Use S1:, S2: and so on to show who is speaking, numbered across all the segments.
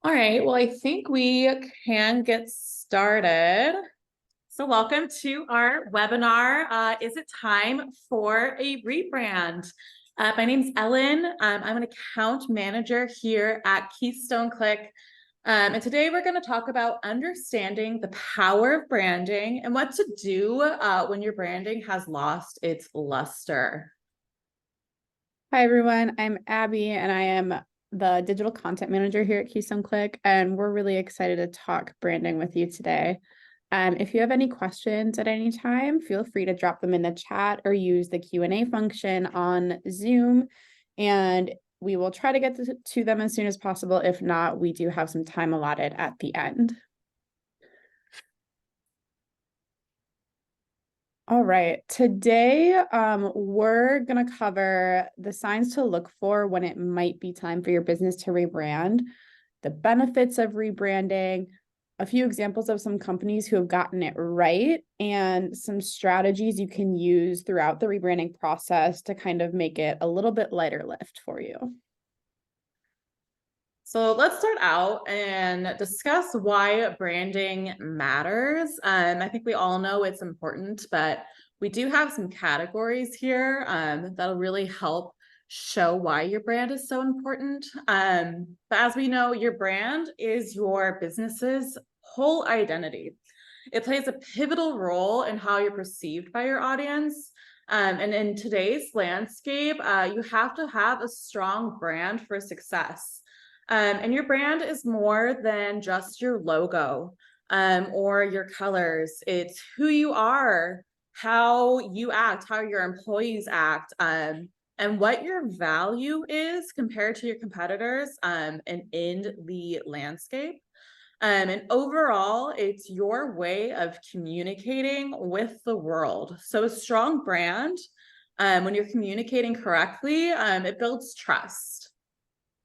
S1: All right, well, I think we can get started. So welcome to our webinar. Is it time for a rebrand? My name's Ellen. I'm an account manager here at Keystone Click. And today we're going to talk about understanding the power of branding and what to do when your branding has lost its luster.
S2: Hi, everyone. I'm Abby, and I am the digital content manager here at Keystone Click, and we're really excited to talk branding with you today. If you have any questions at any time, feel free to drop them in the chat or use the Q&A function on Zoom, and we will try to get to them as soon as possible. If not, we do have some time allotted at the end. All right, today we're going to cover the signs to look for when it might be time for your business to rebrand, the benefits of rebranding, a few examples of some companies who have gotten it right, and some strategies you can use throughout the rebranding process to kind of make it a little bit lighter lift for you.
S1: So let's start out and discuss why branding matters. I think we all know it's important, but we do have some categories here that'll really help show why your brand is so important. But as we know, your brand is your business's whole identity. It plays a pivotal role in how you're perceived by your audience. And in today's landscape, you have to have a strong brand for success. And your brand is more than just your logo or your colors. It's who you are, how you act, how your employees act, and what your value is compared to your competitors and in the landscape. And overall, it's your way of communicating with the world. So a strong brand, when you're communicating correctly, it builds trust.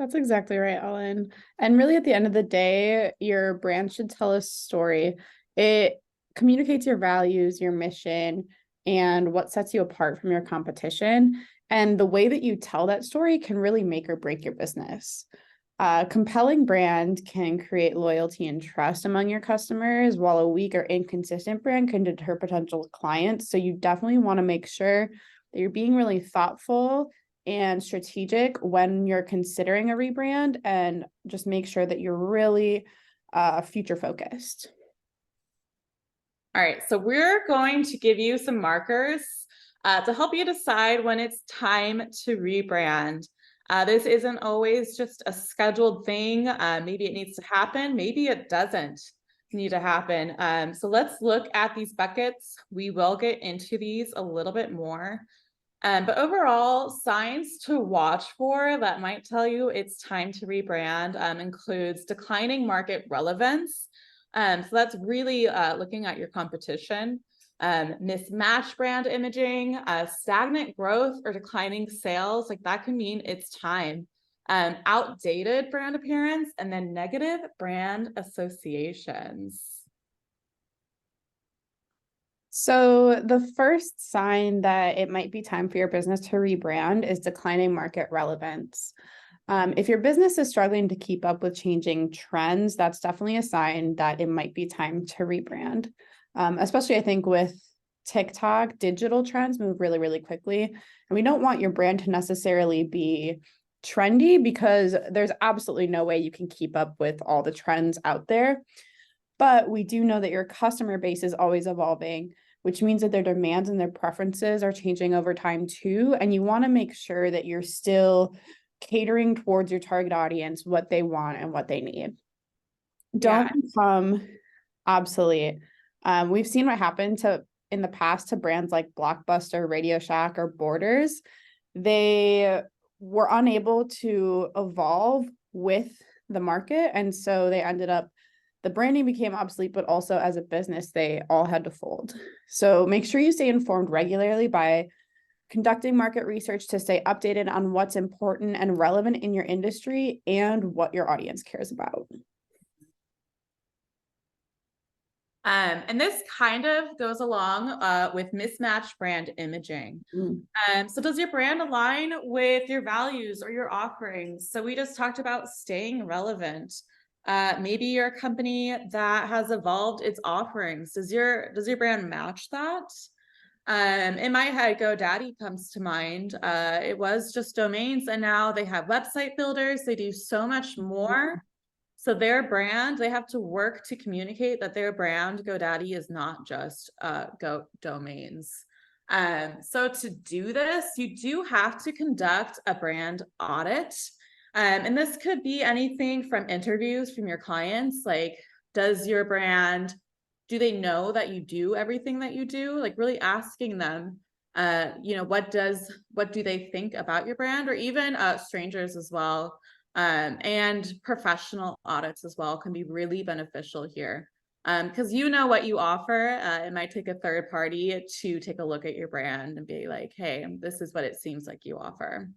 S2: That's exactly right, Ellen. And really, at the end of the day, your brand should tell a story. It communicates your values, your mission, and what sets you apart from your competition. And the way that you tell that story can really make or break your business. A compelling brand can create loyalty and trust among your customers, while a weak or inconsistent brand can deter potential clients. So you definitely want to make sure that you're being really thoughtful and strategic when you're considering a rebrand, and just make sure that you're really future focused.
S1: All right, so we're going to give you some markers to help you decide when it's time to rebrand. This isn't always just a scheduled thing. Maybe it needs to happen, maybe it doesn't need to happen. So let's look at these buckets. We will get into these a little bit more. But overall, signs to watch for that might tell you it's time to rebrand includes declining market relevance. So that's really looking at your competition, mismatched brand imaging, stagnant growth or declining sales. Like that can mean it's time. Outdated brand appearance, and then negative brand associations.
S2: So the first sign that it might be time for your business to rebrand is declining market relevance. If your business is struggling to keep up with changing trends, that's definitely a sign that it might be time to rebrand. Especially, I think, with TikTok, digital trends move really, really quickly. And we don't want your brand to necessarily be trendy, because there's absolutely no way you can keep up with all the trends out there. But we do know that your customer base is always evolving, which means that their demands and their preferences are changing over time too. And you want to make sure that you're still catering towards your target audience, what they want and what they need. Don't become obsolete. We've seen what happened in the past to brands like Blockbuster, Radio Shack, or Borders. They were unable to evolve with the market, and so they ended up, the branding became obsolete, but also as a business, they all had to fold. So make sure you stay informed regularly by conducting market research to stay updated on what's important and relevant in your industry and what your audience cares about.
S1: And this kind of goes along with mismatched brand imaging. So does your brand align with your values or your offerings? So we just talked about staying relevant. Maybe you're a company that has evolved its offerings. Does your brand match that? In my head, GoDaddy comes to mind. It was just domains, and now they have website builders. They do so much more. So their brand, they have to work to communicate that their brand, GoDaddy, is not just Go domains. So to do this, you do have to conduct a brand audit. And this could be anything from interviews from your clients, like, does your brand, do they know that you do everything that you do? Like really asking them, what do they think about your brand, or even strangers as well. And professional audits as well can be really beneficial here. Because you know what you offer. It might take a third party to take a look at your brand and be like, hey, this is what it seems like you offer.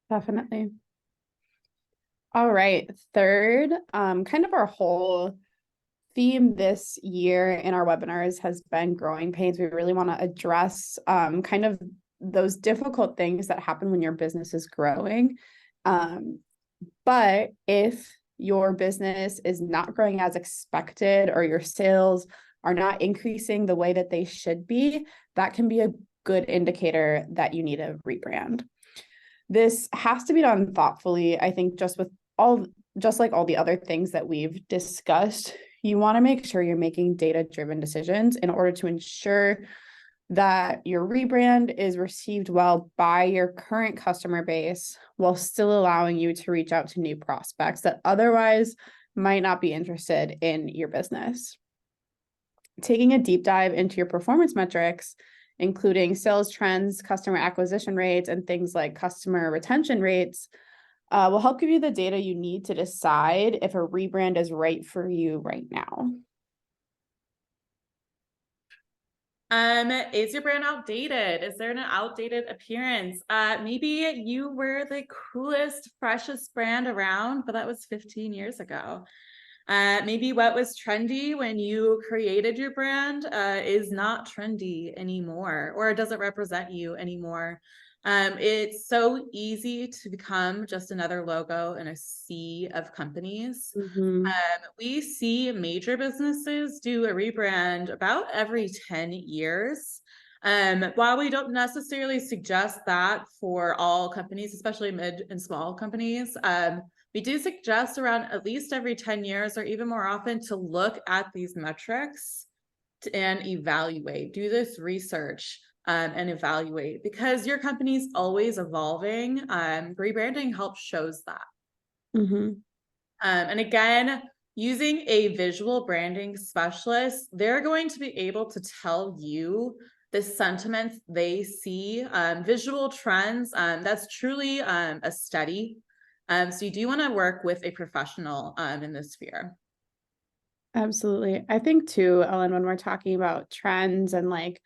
S2: Definitely. All right. Third, kind of our whole theme this year in our webinars has been growing pains. We really want to address kind of those difficult things that happen when your business is growing. But if your business is not growing as expected, or your sales are not increasing the way that they should be, that can be a good indicator that you need a rebrand. This has to be done thoughtfully. I think just like all the other things that we've discussed, you want to make sure you're making data-driven decisions in order to ensure that your rebrand is received well by your current customer base, while still allowing you to reach out to new prospects that otherwise might not be interested in your business. Taking a deep dive into your performance metrics, including sales trends, customer acquisition rates, and things like customer retention rates, will help give you the data you need to decide if a rebrand is right for you right now.
S1: Is your brand outdated? Is there an outdated appearance? Maybe you were the coolest, freshest brand around, but that was 15 years ago. Maybe what was trendy when you created your brand is not trendy anymore, or it doesn't represent you anymore. It's so easy to become just another logo in a sea of companies. We see major businesses do a rebrand about every 10 years. While we don't necessarily suggest that for all companies, especially mid and small companies, we do suggest around at least every 10 years, or even more often, to look at these metrics and evaluate, do this research and evaluate, because your company's always evolving. Rebranding helps shows that. And again, using a visual branding specialist, they're going to be able to tell you the sentiments they see, visual trends. That's truly a study. So you do want to work with a professional in this sphere.
S2: Absolutely. I think too, Ellen, when we're talking about trends and like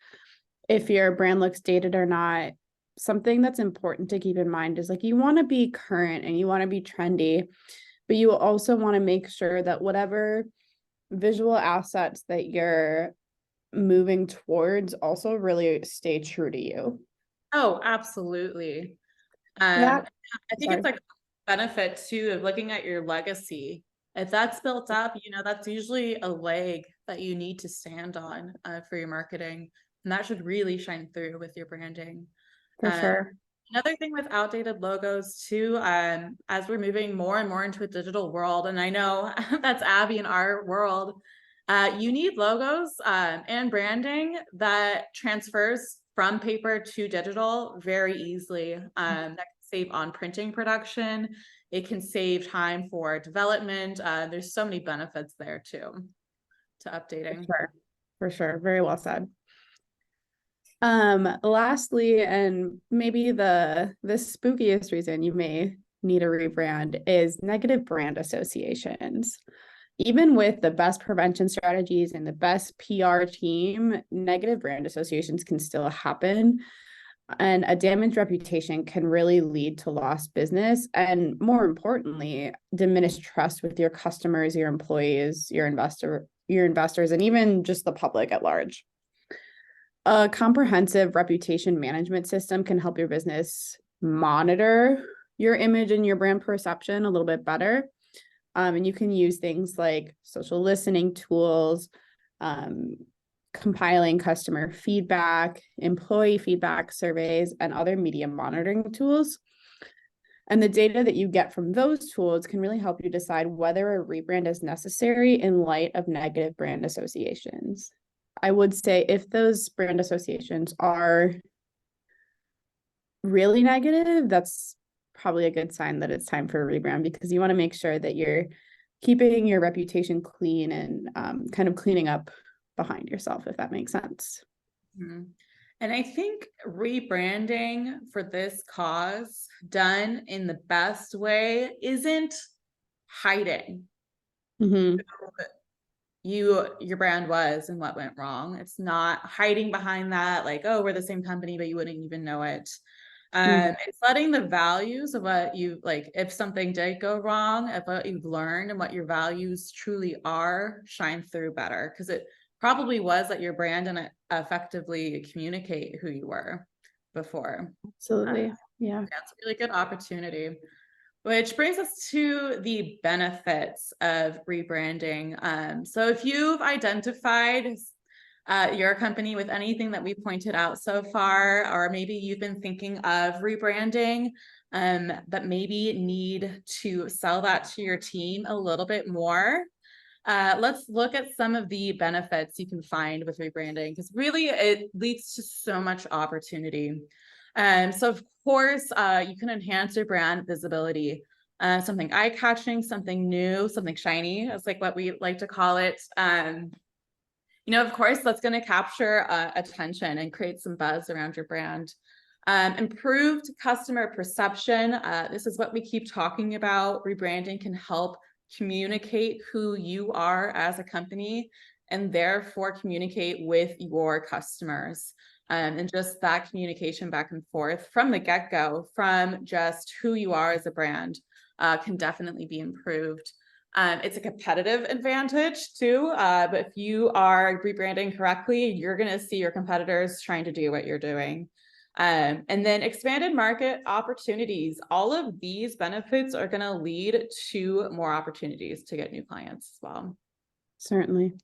S2: if your brand looks dated or not, something that's important to keep in mind is like you want to be current and you want to be trendy, but you also want to make sure that whatever visual assets that you're moving towards also really stay true to you.
S1: Oh, absolutely.
S2: Yeah.
S1: I think it's like a benefit too of looking at your legacy. If that's built up, that's usually a leg that you need to stand on for your marketing. And that should really shine through with your branding.
S2: For sure.
S1: Another thing with outdated logos too, as we're moving more and more into a digital world, and I know that's Abby in our world, you need logos and branding that transfers from paper to digital very easily. That can save on printing production. It can save time for development. There's so many benefits there too to updating.
S2: For sure. Very well said. Lastly, and maybe the spookiest reason you may need a rebrand is negative brand associations. Even with the best prevention strategies and the best PR team, negative brand associations can still happen. And a damaged reputation can really lead to lost business and, more importantly, diminished trust with your customers, your employees, your investors, and even just the public at large. A comprehensive reputation management system can help your business monitor your image and your brand perception a little bit better. And you can use things like social listening tools, compiling customer feedback, employee feedback surveys, and other media monitoring tools. And the data that you get from those tools can really help you decide whether a rebrand is necessary in light of negative brand associations. I would say if those brand associations are really negative, that's probably a good sign that it's time for a rebrand, because you want to make sure that you're keeping your reputation clean and kind of cleaning up behind yourself, if that makes sense.
S1: Mhm. And I think rebranding for this cause done in the best way isn't hiding
S2: Mm-hmm.
S1: your brand was and what went wrong. It's not hiding behind that, like, oh, we're the same company, but you wouldn't even know it. It's letting the values of what you like, if something did go wrong, if what you've learned and what your values truly are, shine through better. Because it probably was that your brand didn't effectively communicate who you were before.
S2: Absolutely. Yeah.
S1: Yeah, it's a really good opportunity. Which brings us to the benefits of rebranding. So if you've identified your company with anything that we pointed out so far, or maybe you've been thinking of rebranding, but maybe need to sell that to your team a little bit more, let's look at some of the benefits you can find with rebranding, because really it leads to so much opportunity. So of course, you can enhance your brand visibility, something eye-catching, something new, something shiny. That's like what we like to call it. Of course, that's going to capture attention and create some buzz around your brand. Improved customer perception. This is what we keep talking about. Rebranding can help communicate who you are as a company and therefore communicate with your customers. And just that communication back and forth from the get-go, from just who you are as a brand, can definitely be improved. It's a competitive advantage too, but if you are rebranding correctly, you're going to see your competitors trying to do what you're doing. And then expanded market opportunities. All of these benefits are going to lead to more opportunities to get new clients as well.
S2: Certainly.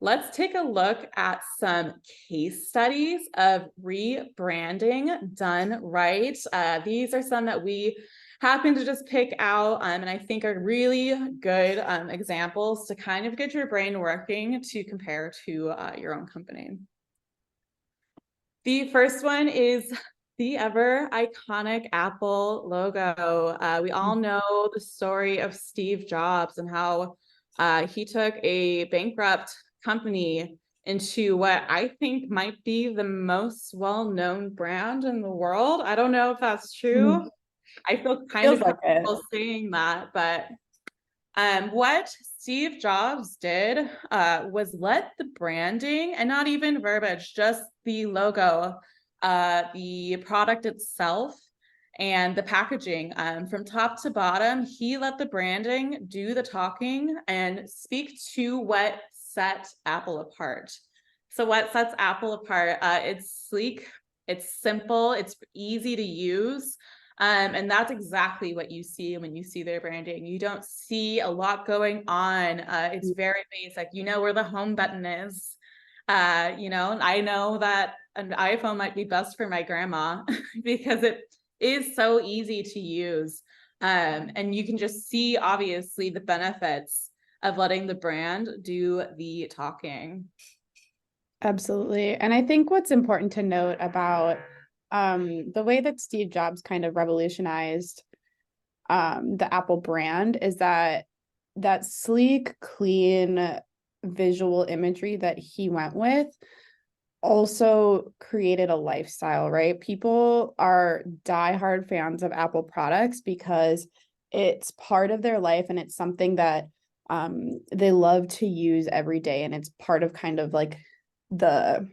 S1: Let's take a look at some case studies of rebranding done right. These are some that we happen to just pick out, and I think are really good examples to kind of get your brain working to compare to your own company. The first one is the ever iconic Apple logo. We all know the story of Steve Jobs and how he took a bankrupt company into what I think might be the most well-known brand in the world. I don't know if that's true. I feel kind of comfortable saying that, but what Steve Jobs did was let the branding, and not even verbiage, just the logo, the product itself, and the packaging, from top to bottom, he let the branding do the talking and speak to what set Apple apart. So what sets Apple apart? It's sleek, it's simple, it's easy to use. And that's exactly what you see when you see their branding. You don't see a lot going on. It's very basic. You know where the home button is. I know that an iPhone might be best for my grandma because it is so easy to use. And you can just see, obviously, the benefits of letting the brand do the talking.
S2: Absolutely. And I think what's important to note about the way that Steve Jobs kind of revolutionized the Apple brand is that sleek, clean visual imagery that he went with also created a lifestyle, right? People are diehard fans of Apple products because it's part of their life and it's something that they love to use every day, and it's part of kind of like the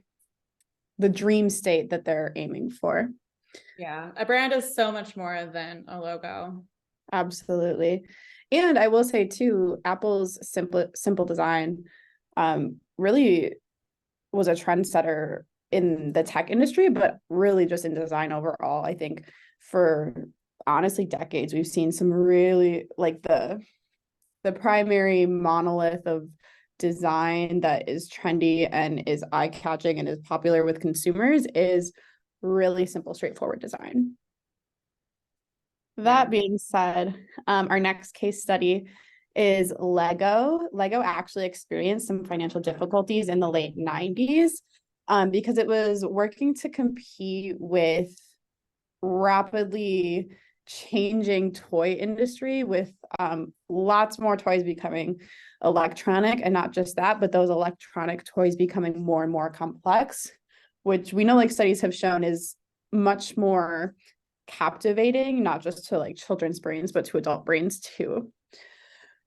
S2: dream state that they're aiming for.
S1: Yeah, a brand is so much more than a logo.
S2: Absolutely. And I will say too, Apple's simple design really was a trendsetter in the tech industry, but really just in design overall. I think for honestly decades. We've seen some really like the primary monolith of design that is trendy and is eye-catching and is popular with consumers is really simple, straightforward design. That being said, our next case study is Lego. Lego actually experienced some financial difficulties in the late 90s because it was working to compete with rapidly changing toy industry with lots more toys becoming electronic, and not just that, but those electronic toys becoming more and more complex, which we know like studies have shown is much more captivating, not just to like children's brains, but to adult brains too.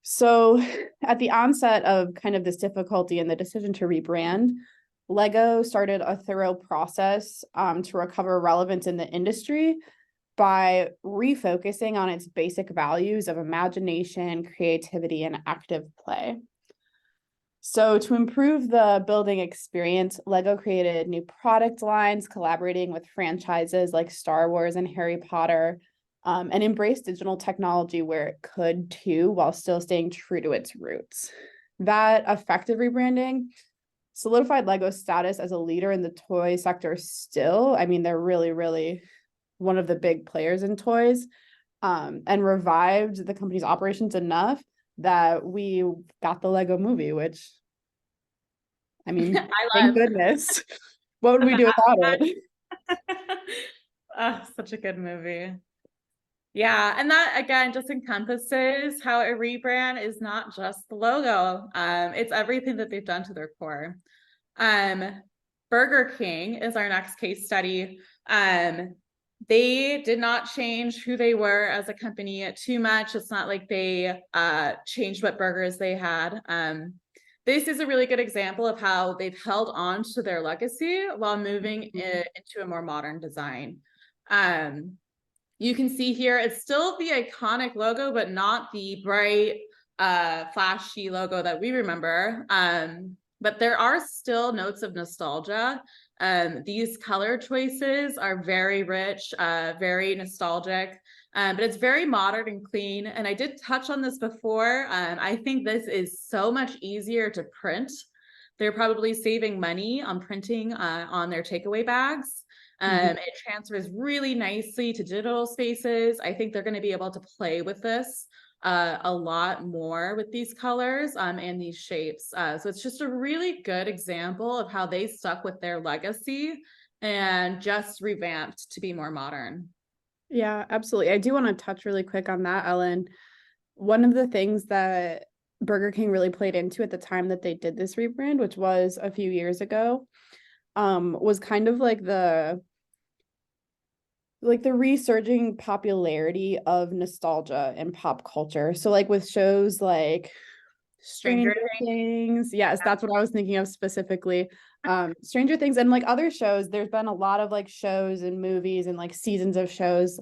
S2: So at the onset of kind of this difficulty and the decision to rebrand, Lego started a thorough process to recover relevance in the industry by refocusing on its basic values of imagination, creativity, and active play. So to improve the building experience, Lego created new product lines, collaborating with franchises like Star Wars and Harry Potter, and embraced digital technology where it could too, while still staying true to its roots. That effective rebranding solidified Lego's status as a leader in the toy sector still. I mean, they're really, really one of the big players in toys, and revived the company's operations enough that we got the Lego movie, which, I mean,
S1: I
S2: thank
S1: love.
S2: goodness. What would we do without it?
S1: Oh, such a good movie. Yeah, and that again just encompasses how a rebrand is not just the logo. It's everything that they've done to their core. Burger King is our next case study. They did not change who they were as a company too much. It's not like they changed what burgers they had. This is a really good example of how they've held on to their legacy while moving it into a more modern design. You can see here, it's still the iconic logo, but not the bright, flashy logo that we remember. But there are still notes of nostalgia. These color choices are very rich, very nostalgic, but it's very modern and clean. And I did touch on this before. I think this is so much easier to print. They're probably saving money on printing on their takeaway bags. It transfers really nicely to digital spaces. I think they're going to be able to play with this a lot more with these colors and these shapes. So it's just a really good example of how they stuck with their legacy and just revamped to be more modern.
S2: Yeah, absolutely. I do want to touch really quick on that, Ellen. One of the things that Burger King really played into at the time that they did this rebrand, which was a few years ago, was kind of like the resurging popularity of nostalgia in pop culture. So like with shows like Stranger Things. Yes, that's what I was thinking of specifically. Stranger Things and like other shows, there's been a lot of like shows and movies and like seasons of shows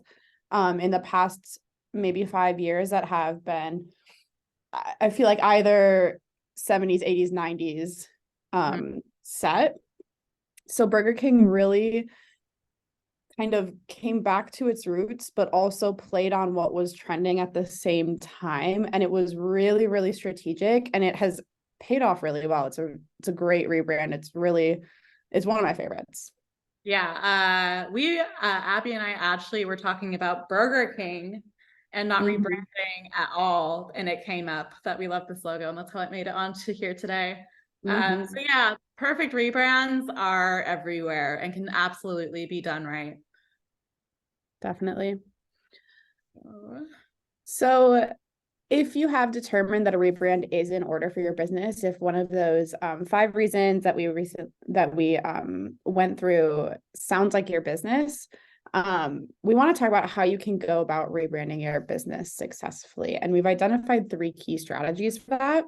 S2: in the past maybe 5 years that have been, I feel like, either 70s, 80s, 90s set. So Burger King really kind of came back to its roots, but also played on what was trending at the same time. And it was really, really strategic, and it has paid off really well. It's a great rebrand. It's one of my favorites.
S1: Yeah, Abby and I actually were talking about Burger King and not rebranding at all, and it came up that we love this logo, and that's how it made it onto here today. So yeah, perfect rebrands are everywhere and can absolutely be done right.
S2: Definitely. So if you have determined that a rebrand is in order for your business, if one of those 5 reasons that we went through sounds like your business, we want to talk about how you can go about rebranding your business successfully. And we've identified 3 key strategies for that.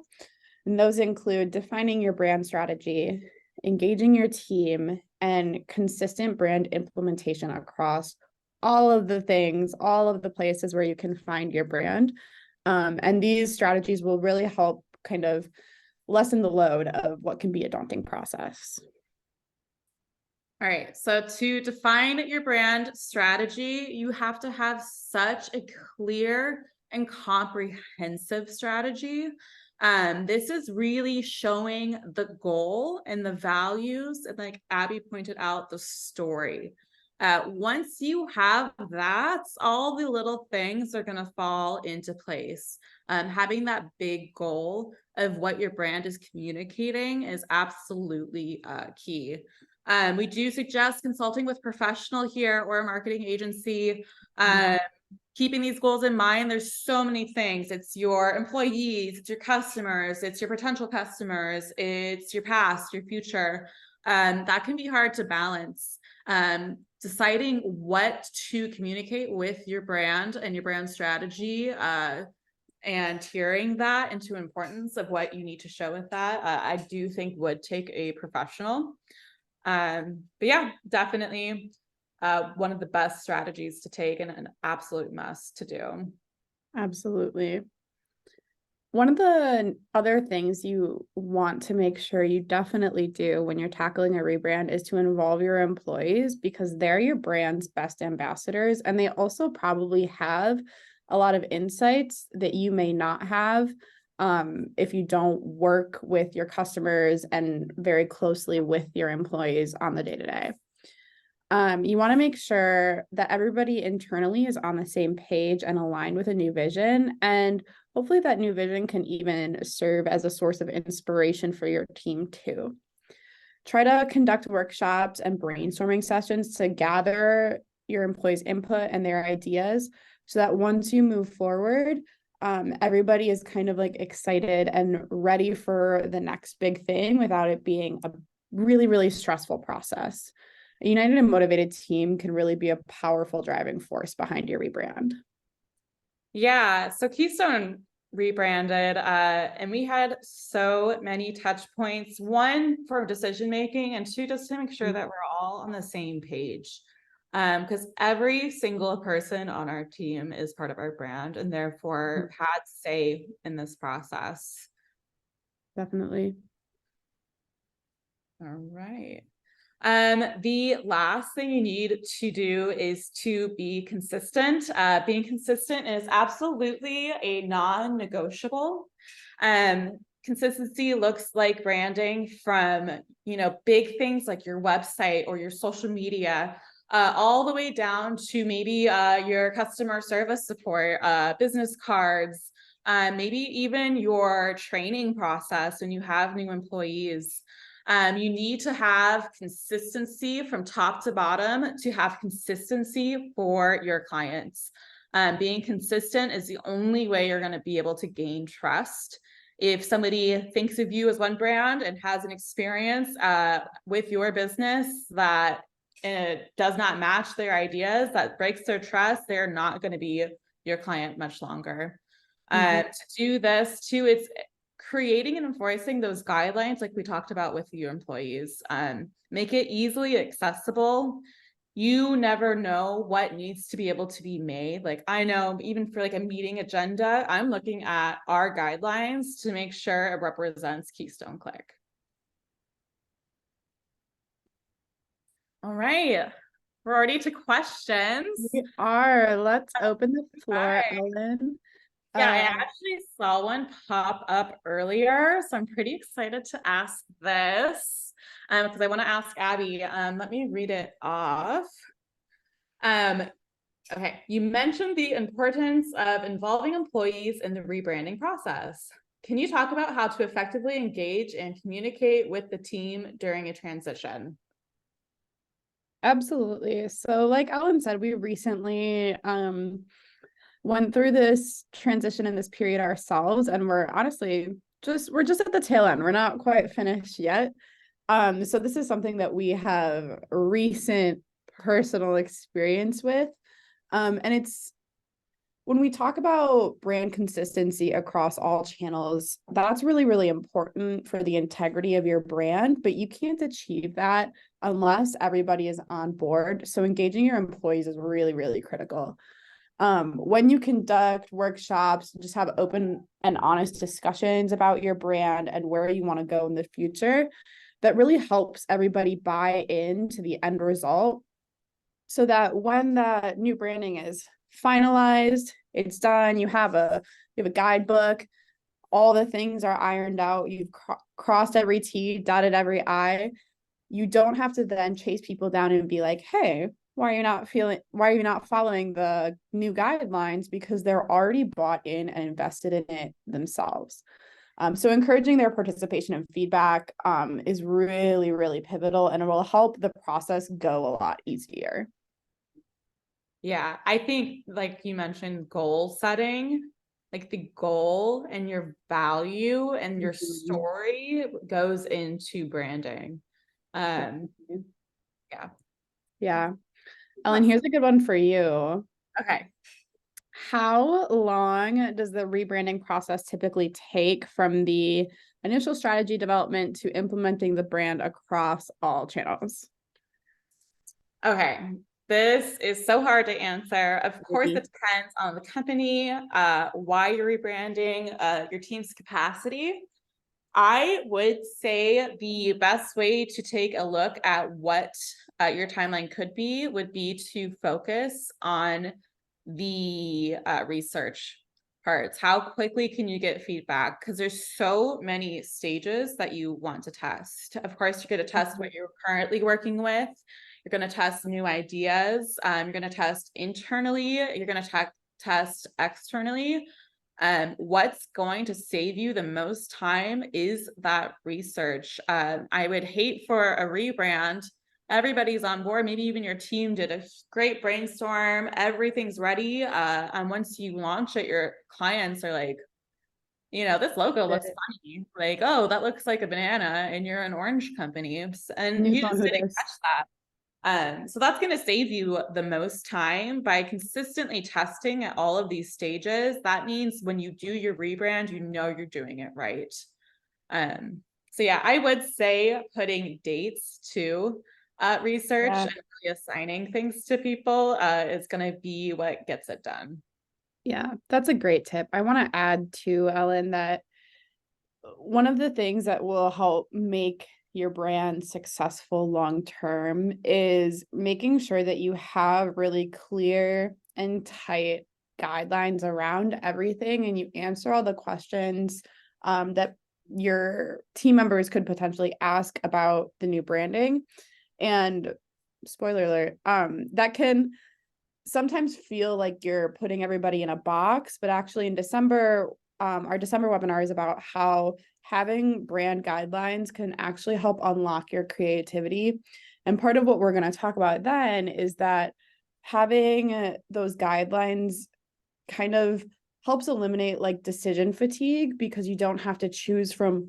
S2: And those include defining your brand strategy, engaging your team, and consistent brand implementation across all of the things, all of the places where you can find your brand. And these strategies will really help kind of lessen the load of what can be a daunting process.
S1: All right. So to define your brand strategy, you have to have such a clear and comprehensive strategy. This is really showing the goal and the values, and like Abby pointed out, the story. Once you have that, all the little things are going to fall into place. Having that big goal of what your brand is communicating is absolutely key. We do suggest consulting with professional here or a marketing agency. Keeping these goals in mind, there's so many things. It's your employees, it's your customers, it's your potential customers, it's your past, your future. That can be hard to balance. Deciding what to communicate with your brand and your brand strategy, and tiering that into importance of what you need to show with that, I do think would take a professional. But yeah, definitely one of the best strategies to take and an absolute must to do.
S2: Absolutely. One of the other things you want to make sure you definitely do when you're tackling a rebrand is to involve your employees, because they're your brand's best ambassadors, and they also probably have a lot of insights that you may not have if you don't work with your customers and very closely with your employees on the day-to-day. You want to make sure that everybody internally is on the same page and aligned with a new vision. And hopefully that new vision can even serve as a source of inspiration for your team too. Try to conduct workshops and brainstorming sessions to gather your employees' input and their ideas, so that once you move forward, everybody is kind of like excited and ready for the next big thing without it being a really, really stressful process. A united and motivated team can really be a powerful driving force behind your rebrand.
S1: Yeah, so Keystone rebranded, and we had so many touch points. One, for decision making, and two, just to make sure that we're all on the same page. Because every single person on our team is part of our brand and therefore had say in this process.
S2: Definitely.
S1: All right. The last thing you need to do is to be consistent. Being consistent is absolutely a non-negotiable. Consistency looks like branding from, big things like your website or your social media, all the way down to maybe your customer service support, business cards, maybe even your training process when you have new employees. You need to have consistency from top to bottom to have consistency for your clients. Being consistent is the only way you're going to be able to gain trust. If somebody thinks of you as one brand and has an experience with your business that does not match their ideas, that breaks their trust, they're not going to be your client much longer. To do this too, it's creating and enforcing those guidelines like we talked about with your employees. Make it easily accessible. You never know what needs to be able to be made. Like, I know even for like a meeting agenda, I'm looking at our guidelines to make sure it represents Keystone Click. All right, we're already to questions.
S2: We are. Let's open the floor, Ellen.
S1: Yeah, I actually saw one pop up earlier, so I'm pretty excited to ask this because I want to ask Abby. Let me read it off. Okay, you mentioned the importance of involving employees in the rebranding process. Can you talk about how to effectively engage and communicate with the team during a transition?
S2: Absolutely. So like Ellen said, we recently went through this transition in this period ourselves, and we're honestly we're just at the tail end. We're not quite finished yet. So this is something that we have recent personal experience with. And it's when we talk about brand consistency across all channels, that's really, really important for the integrity of your brand, but you can't achieve that unless everybody is on board. So engaging your employees is really, really critical. When you conduct workshops, just have open and honest discussions about your brand and where you want to go in the future, that really helps everybody buy into the end result, so that when the new branding is finalized, it's done, you have a guidebook, all the things are ironed out, you've crossed every T, dotted every I. You don't have to then chase people down and be like, hey, why are you not following the new guidelines? Because they're already bought in and invested in it themselves. So encouraging their participation and feedback is really, really pivotal, and it will help the process go a lot easier.
S1: Yeah, I think like you mentioned, goal setting, like the goal and your value and your story goes into branding. Um, yeah.
S2: Yeah. Ellen, here's a good one for you.
S1: Okay.
S2: How long does the rebranding process typically take from the initial strategy development to implementing the brand across all channels?
S1: Okay. This is so hard to answer. Of course, it depends on the company, why you're rebranding, your team's capacity. I would say the best way to take a look at what your timeline could be would be to focus on the research parts. How quickly can you get feedback? Because there's so many stages that you want to test. Of course, you're going to test what you're currently working with. You're going to test new ideas. You're going to test internally. You're going to test externally. What's going to save you the most time is that research. I would hate for a rebrand. Everybody's on board. Maybe even your team did a great brainstorm. Everything's ready. And once you launch it, your clients are like, this logo looks funny. Like, oh, that looks like a banana and you're an orange company. And you just didn't catch that. So that's going to save you the most time by consistently testing at all of these stages. That means when you do your rebrand, you're doing it right. So yeah, I would say putting dates to research and really assigning things to people is going to be what gets it done.
S2: Yeah, that's a great tip. I want to add to Ellen that one of the things that will help make your brand successful long term is making sure that you have really clear and tight guidelines around everything, and you answer all the questions that your team members could potentially ask about the new branding. And spoiler alert, that can sometimes feel like you're putting everybody in a box, but actually in December, our December webinar is about how having brand guidelines can actually help unlock your creativity. And part of what we're going to talk about then is that having those guidelines kind of helps eliminate like decision fatigue, because you don't have to choose from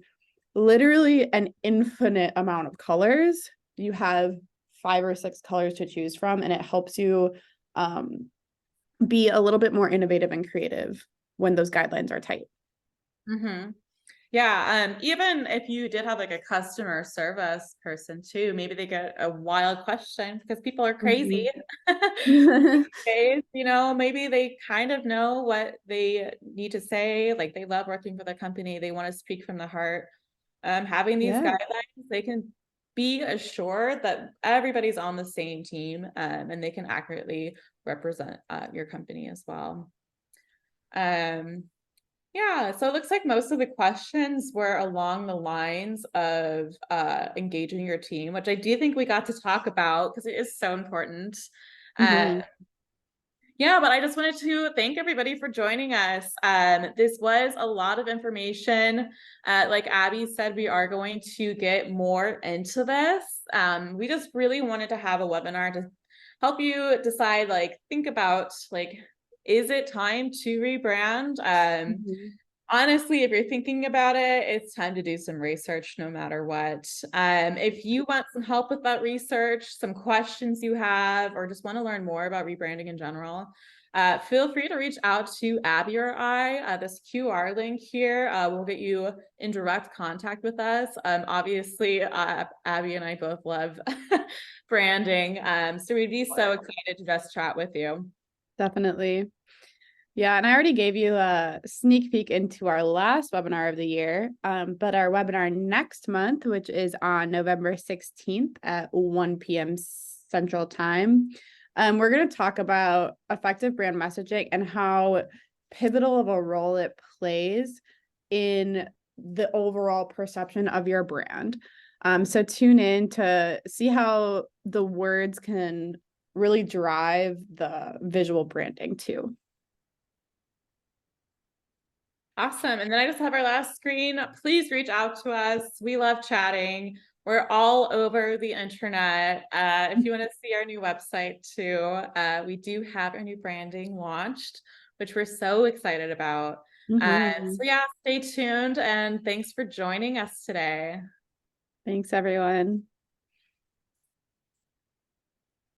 S2: literally an infinite amount of colors. You have 5 or 6 colors to choose from, and it helps you be a little bit more innovative and creative when those guidelines are tight.
S1: Mm-hmm. Yeah, even if you did have like a customer service person too, maybe they get a wild question because people are crazy. Maybe they kind of know what they need to say. Like they love working for the company. They want to speak from the heart. Having these guidelines, they can be assured that everybody's on the same team, and they can accurately represent your company as well. Yeah, so it looks like most of the questions were along the lines of engaging your team, which I do think we got to talk about because it is so important. Yeah, but I just wanted to thank everybody for joining us. This was a lot of information. Like Abby said, we are going to get more into this. We just really wanted to have a webinar to help you decide, think about, is it time to rebrand? Honestly, if you're thinking about it, it's time to do some research no matter what. If you want some help with that research, some questions you have, or just want to learn more about rebranding in general, feel free to reach out to Abby or I. This QR link here will get you in direct contact with us. Obviously, Abby and I both love branding, so we'd be so excited to just chat with you.
S2: Definitely. Yeah, and I already gave you a sneak peek into our last webinar of the year, but our webinar next month, which is on November 16th at 1 p.m. Central Time, we're going to talk about effective brand messaging and how pivotal of a role it plays in the overall perception of your brand. So tune in to see how the words can really drive the visual branding too.
S1: Awesome. And then I just have our last screen. Please reach out to us. We love chatting. We're all over the internet. If you want to see our new website too, we do have our new branding launched, which we're so excited about. So yeah, stay tuned and thanks for joining us today.
S2: Thanks, everyone.